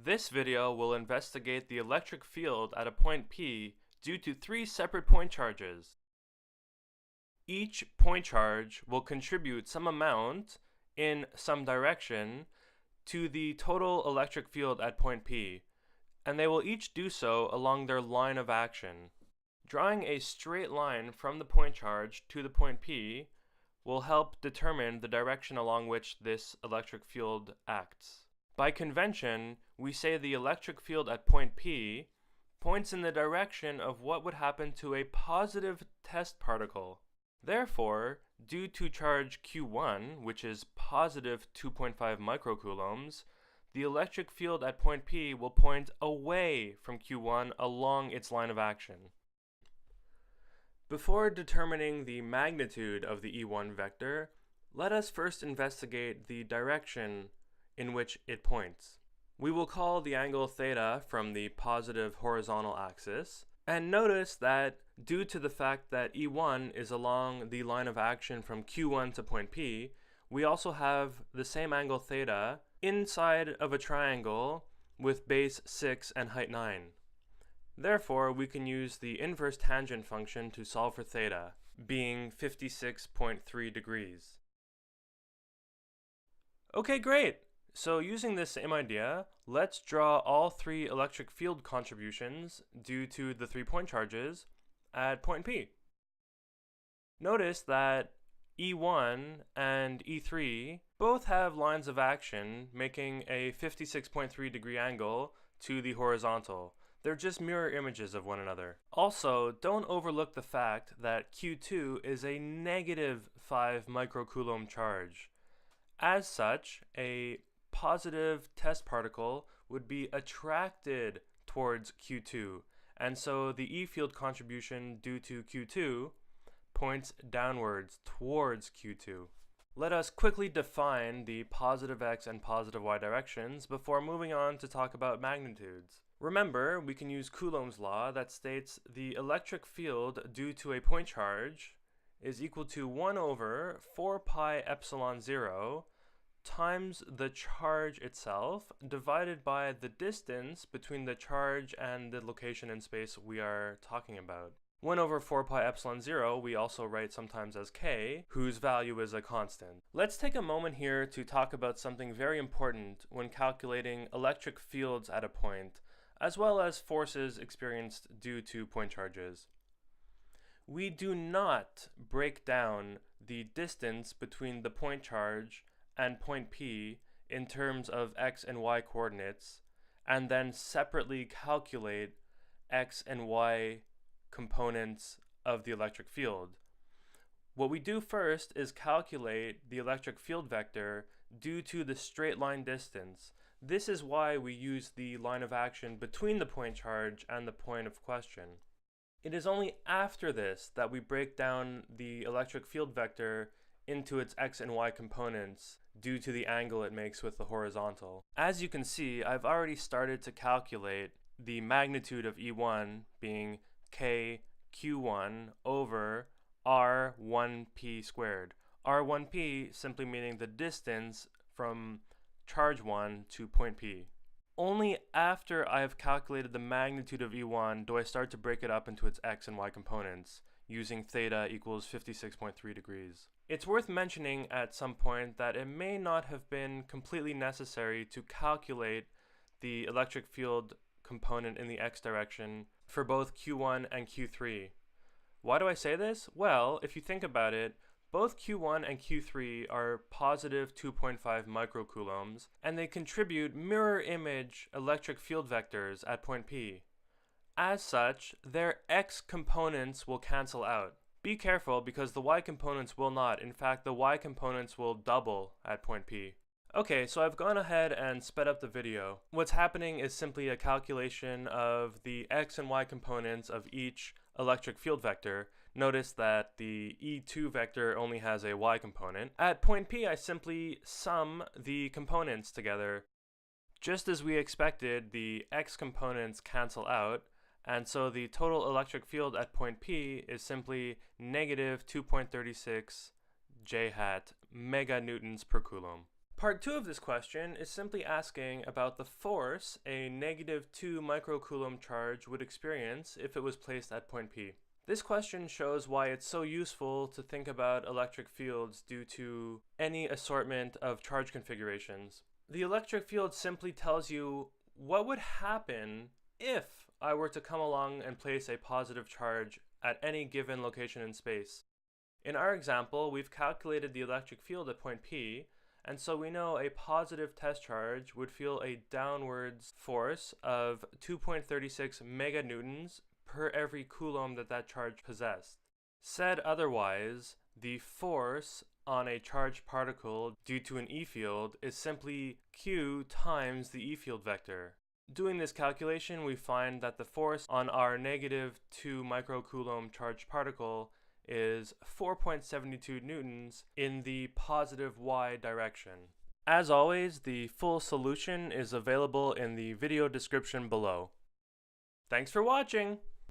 This video will investigate the electric field at a point P due to three separate point charges. Each point charge will contribute some amount in some direction to the total electric field at point P, and they will each do so along their line of action. Drawing a straight line from the point charge to the point P will help determine the direction along which this electric field acts. By convention, we say the electric field at point P points in the direction of what would happen to a positive test particle. Therefore, due to charge Q1, which is positive 2.5 microcoulombs, the electric field at point P will point away from Q1 along its line of action. Before determining the magnitude of the E1 vector, let us first investigate the direction in which it points. We will call the angle theta from the positive horizontal axis, and notice that due to the fact that E1 is along the line of action from Q1 to point P, we also have the same angle theta inside of a triangle with base 6 and height 9. Therefore, we can use the inverse tangent function to solve for theta, being 56.3 degrees. Okay, great! So using this same idea, let's draw all three electric field contributions due to the 3 point charges at point P. Notice that E1 and E3 both have lines of action making a 56.3 degree angle to the horizontal. They're just mirror images of one another. Also, don't overlook the fact that Q2 is a negative 5 microcoulomb charge. As such, a positive test particle would be attracted towards Q2, and so the E field contribution due to Q2 points downwards towards Q2. Let us quickly define the positive X and positive Y directions before moving on to talk about magnitudes. Remember, we can use Coulomb's law that states the electric field due to a point charge is equal to 1 over 4 pi epsilon 0 times the charge itself divided by the distance between the charge and the location in space we are talking about. 1 over 4 pi epsilon 0 we also write sometimes as k, whose value is a constant. Let's take a moment here to talk about something very important when calculating electric fields at a point, as well as forces experienced due to point charges. We do not break down the distance between the point charge and point P in terms of x and y coordinates, and then separately calculate x and y components of the electric field. What we do first is calculate the electric field vector due to the straight line distance. This is why we use the line of action between the point charge and the point of question. It is only after this that we break down the electric field vector into its x and y components due to the angle it makes with the horizontal. As you can see, I've already started to calculate the magnitude of E1 being k q1 over r1p squared. r1p simply meaning the distance from charge 1 to point P. Only after I have calculated the magnitude of E1 do I start to break it up into its x and y components, using theta equals 56.3 degrees. It's worth mentioning at some point that it may not have been completely necessary to calculate the electric field component in the x direction for both Q1 and Q3. Why do I say this? Well, if you think about it, both Q1 and Q3 are positive 2.5 microcoulombs, and they contribute mirror image electric field vectors at point P. As such, their x components will cancel out. Be careful because the y components will not. In fact, the y components will double at point P. Okay, so I've gone ahead and sped up the video. What's happening is simply a calculation of the x and y components of each electric field vector. Notice that the E2 vector only has a y component. At point P, I simply sum the components together. Just as we expected, the x components cancel out, and so the total electric field at point P is simply negative 2.36 J hat meganewtons per coulomb. Part 2 of this question is simply asking about the force a negative 2 microcoulomb charge would experience if it was placed at point P. This question shows why it's so useful to think about electric fields due to any assortment of charge configurations. The electric field simply tells you what would happen if I were to come along and place a positive charge at any given location in space. In our example, we've calculated the electric field at point P, and so we know a positive test charge would feel a downwards force of 2.36 meganewtons per every coulomb that charge possessed. Said otherwise, the force on a charged particle due to an E field is simply Q times the E field vector. Doing this calculation, we find that the force on our negative 2 microcoulomb charged particle is 4.72 newtons in the positive y direction. As always, the full solution is available in the video description below. Thanks for watching!